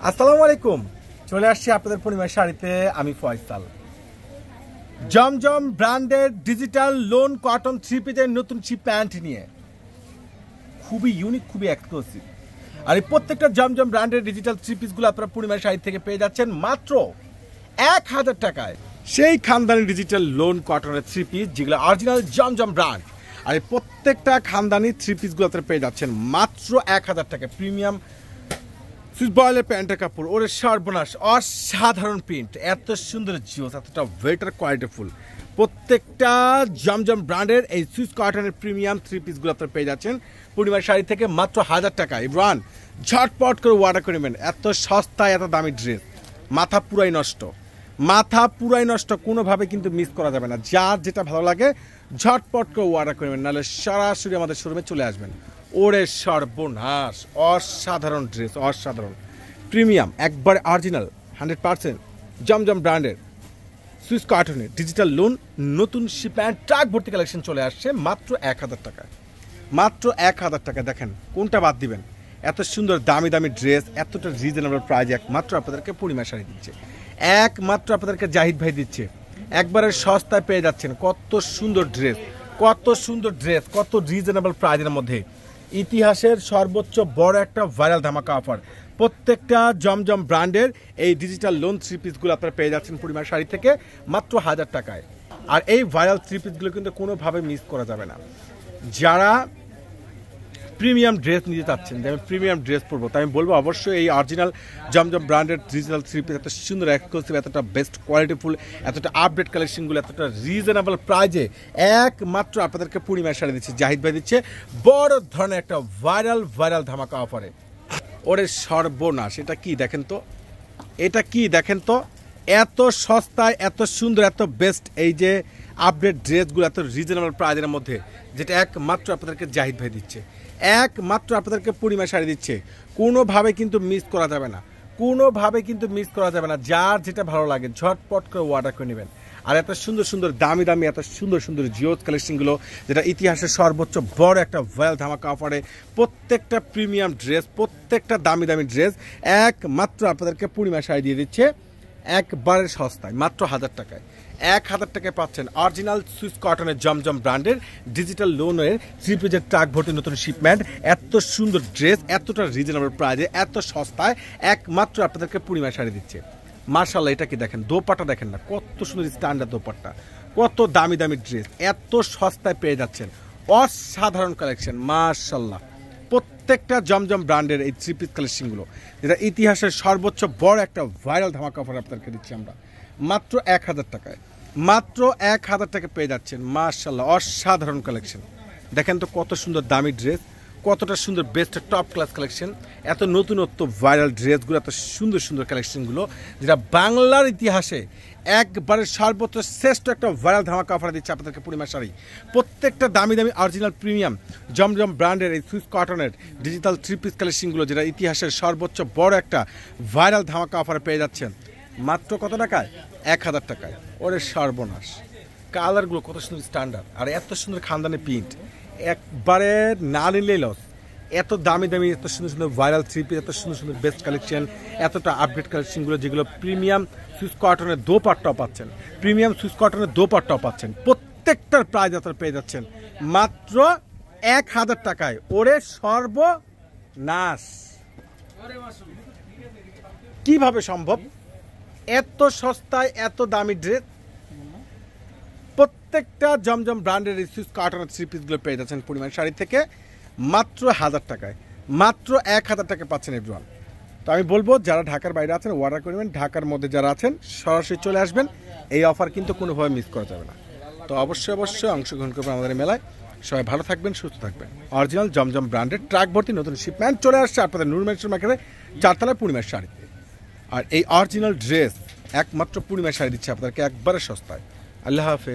আসসালামু আলাইকুম। চলে আসছি আপনাদের পূর্ণিমার শাড়িতে। আমি ফয়সাল। জমজম ব্র্যান্ডের ডিজিটাল লোন কটন থ্রি পিসের নতুন প্যান্ট নিয়ে খুবই ইউনিক, খুবই এক্সক্লুসিভ। আর এই প্রত্যেকটা জমজম ব্র্যান্ডের ডিজিটাল থ্রি পিসগুলো আপনারা পূর্ণিমার শাড়ি থেকে পেয়ে যাচ্ছেন মাত্র 1000 টাকায়। সেই খানদানি ডিজিটাল লোন কটনের থ্রি পিস যেগুলো অরিজিনাল জমজম ব্র্যান্ড। আর এই প্রত্যেকটা খানদানি থ্রি পিসগুলো আপনারা পেয়ে যাচ্ছেন মাত্র 1000 টাকায়। প্রিমিয়াম সুইস বয়েলের প্যান্টের কাপড়, ওরে সর্বনাশ, অসাধারণ প্রিন্ট, এত সুন্দর জিওস, এতটা ওয়েটার কোয়ালিটিফুল। প্রত্যেকটা জমজম ব্র্যান্ডের এই সুইস কটনের প্রিমিয়াম থ্রি পিসগুলো আপনারা পেয়ে যাচ্ছেন পূর্ণিমার শাড়ি থেকে মাত্র 1000 টাকা। ইব্রান ঝটপট করে অর্ডার করে নেবেন। এত সস্তায় এত দামি ড্রেস, মাথা পুরাই নষ্ট, মাথা পুরাই নষ্ট, কোনোভাবে কিন্তু মিস করা যাবে না। যার যেটা ভালো লাগে ঝটপট করে অর্ডার করে নেবেন, নাহলে সরাসরি আমাদের শোরুমে চলে আসবেন। ওরে সর্বনাশ, অসাধারণ ড্রেস, অসাধারণ প্রিমিয়াম, একবার অরিজিনাল 100% জমজম ব্র্যান্ডের সুইস কটনের ডিজিটাল লোন নতুন প্যান্ট ট্রাক ভর্তি কালেকশন চলে আসছে মাত্র 1000 টাকায়। মাত্র 1000 টাকা। দেখেন কোনটা বাদ দিবেন? এত সুন্দর দামি দামি ড্রেস এতটা রিজনেবল প্রাইস একমাত্র আপনাদেরকে পূর্ণিমা শাড়ি দিচ্ছে, একমাত্র আপনাদেরকে জাহিদ ভাই দিচ্ছে। একবারে সস্তায় পেয়ে যাচ্ছেন কত সুন্দর ড্রেস, কত সুন্দর ড্রেস, কত রিজনেবল প্রাইসের মধ্যে। ইতিহাসের সর্বোচ্চ বড় একটা ভাইরাল ধামাকা অফার। প্রত্যেকটা জমজম ব্র্যান্ডের এই ডিজিটাল লোন থ্রি পিসগুলো আপনারা পেয়ে যাচ্ছেন পূর্ণিমা শাড়ি থেকে মাত্র 1000 টাকায়। আর এই ভাইরাল থ্রি পিসগুলো কিন্তু কোনোভাবে মিস করা যাবে না। যারা প্রিমিয়াম ড্রেস নিতে চাচ্ছেন, যে আমি প্রিমিয়াম ড্রেস পরবো, তাই আমি বলবো অবশ্যই এই অরিজিনাল জমজম ব্র্যান্ডের ডিজিটাল থ্রি পিস এত সুন্দর এক্সক্লুসিভ, এতটা বেস্ট কোয়ালিটিফুল, এতটা আপডেট কালেকশনগুলো এতটা রিজনেবল প্রাইজে একমাত্র আপনাদেরকে পূর্ণিমা শাড়ি দিচ্ছে, জাহিদ ভাই দিচ্ছে বড় ধরনের একটা ভাইরাল ধামাকা অফারে। ওরে সর্বনাশ, এটা কি দেখেন তো, এটা কি দেখেন তো, এত সস্তায় এত সুন্দর এত বেস্ট এই যে আপডেট ড্রেসগুলো এত রিজনেবল প্রাইজের মধ্যে, যেটা একমাত্র আপনাদেরকে জাহিদ ভাই দিচ্ছে, একমাত্র আপনাদেরকে পূর্ণিমা শাড়ি দিচ্ছে। কোনোভাবে কিন্তু মিস করা যাবে না, কোনোভাবে কিন্তু মিস করা যাবে না। যার যেটা ভালো লাগে ঝটপট করে অর্ডার করে নেবেন। আর এত সুন্দর সুন্দর দামি দামি এত সুন্দর সুন্দর জিওস কালেকশনগুলো, যেটা ইতিহাসের সর্বোচ্চ বড় একটা ভাইরাল ধামাকা অফারে প্রত্যেকটা প্রিমিয়াম ড্রেস, প্রত্যেকটা দামি দামি ড্রেস একমাত্র আপনাদেরকে পূর্ণিমা শাড়ি দিয়ে দিচ্ছে একবারে সস্তায় মাত্র 1000 টাকায়। 1000 টাকায় পাচ্ছেন অরিজিনাল সুইস কটনের জমজম ব্র্যান্ডের ডিজিটাল লোনের থ্রি পিসের ট্রাক ভর্তি নতুন শিপমেন্ট, এত সুন্দর ড্রেস এতটা রিজনেবল প্রাইসে এত সস্তায় একমাত্র আপনাদেরকে পূর্ণিমা শাড়ি দিচ্ছে। মার্শাল্লাহ, এটা কি দেখেন, দোপাট্টা দেখেন না, কত সুন্দর স্ট্যান্ডার্ড দোপাট্টা, কত দামি দামি ড্রেস এত সস্তায় পেয়ে যাচ্ছেন। অসাধারণ কালেকশন মার্শাল্লাহ। প্রত্যেকটা জমজম ব্র্যান্ডের এই থ্রি পিস কালেকশনগুলো, যেটা ইতিহাসের সর্বোচ্চ বড় একটা ভাইরাল ধামাকা অফার আপনাদেরকে দিচ্ছি আমরা মাত্র 1000 টাকায়। মাত্র 1000 টাকা পেয়ে যাচ্ছেন মার্শাল্লাহ, অসাধারণ কালেকশন। দেখেন তো কত সুন্দর দামি ড্রেস, কতটা সুন্দর বেস্ট টপ ক্লাস কালেকশন, এত নতুনত্ব ভাইরাল ড্রেসগুলো, এত সুন্দর সুন্দর কালেকশনগুলো, যেটা বাংলার ইতিহাসে একবারে সর্বোচ্চ শ্রেষ্ঠ একটা ভাইরাল ধামাকা অফার দিচ্ছে আপনাদেরকে পূর্ণিমা শাড়ি। প্রত্যেকটা দামি দামি অরিজিনাল প্রিমিয়াম জমজম ব্র্যান্ডের এই সুইস কটনের ডিজিটাল থ্রি পিস কালেকশনগুলো, যেটা ইতিহাসের সর্বোচ্চ বড় একটা ভাইরাল ধামাকা অফারে পেয়ে যাচ্ছেন মাত্র কত টাকায়? 1000 টাকায়। ওরে সর্বনাশ, কালারগুলো কত সুন্দর স্ট্যান্ডার্ড, আর এত সুন্দর খানদানি প্রিন্ট, একবারে না নিলেই লস। এত দামি দামি এত সুন্দর সুন্দর ভাইরাল থ্রি পিস, এত সুন্দর সুন্দর বেস্ট কালেকশন, এতটা আপডেট কালেকশনগুলো, যেগুলো প্রিমিয়াম সুইস কটনের দোপাট্টাও পাচ্ছেন, প্রিমিয়াম সুইস কটনের দোপাট্টাও পাচ্ছেন। প্রত্যেকটার প্রাইস আপনারা পেয়ে যাচ্ছেন মাত্র 1000 টাকায়। ওরে সর্বনাশ, কিভাবে সম্ভব এত সস্তায় এত দামি ড্রেস? প্রত্যেকটা জমজম ব্র্যান্ডের এই সুইস কটনের থ্রি পিসগুলো পেয়ে যাচ্ছেন পূর্ণিমা শাড়ি থেকে মাত্র 1000 টাকায়। মাত্র 1000 টাকা পাচ্ছেন এভরিওয়ান। তো আমি বলবো যারা ঢাকার বাইরে আছেন অর্ডার করবেন, ঢাকার মধ্যে যারা আছেন সরাসরি চলে আসবেন। এই অফার কিন্তু কোনোভাবে মিস করা যাবে না। তো অবশ্যই অংশগ্রহণ করবেন আমাদের মেলায়। সবাই ভালো থাকবেন, সুস্থ থাকবেন। অরিজিনাল জমজম ব্র্যান্ডের ট্রাক ভর্তি নতুন শিপমেন্ট চলে আসছে আপনাদের নূর মেনশন মার্কেটে 4 তলায় পূর্ণিমা শাড়িতে। আর এই অরিজিনাল ড্রেস একমাত্র পূর্ণিমা শাড়ি দিচ্ছে আপনাদেরকে একবারে সস্তায়। আল্লাহ হাফেজ।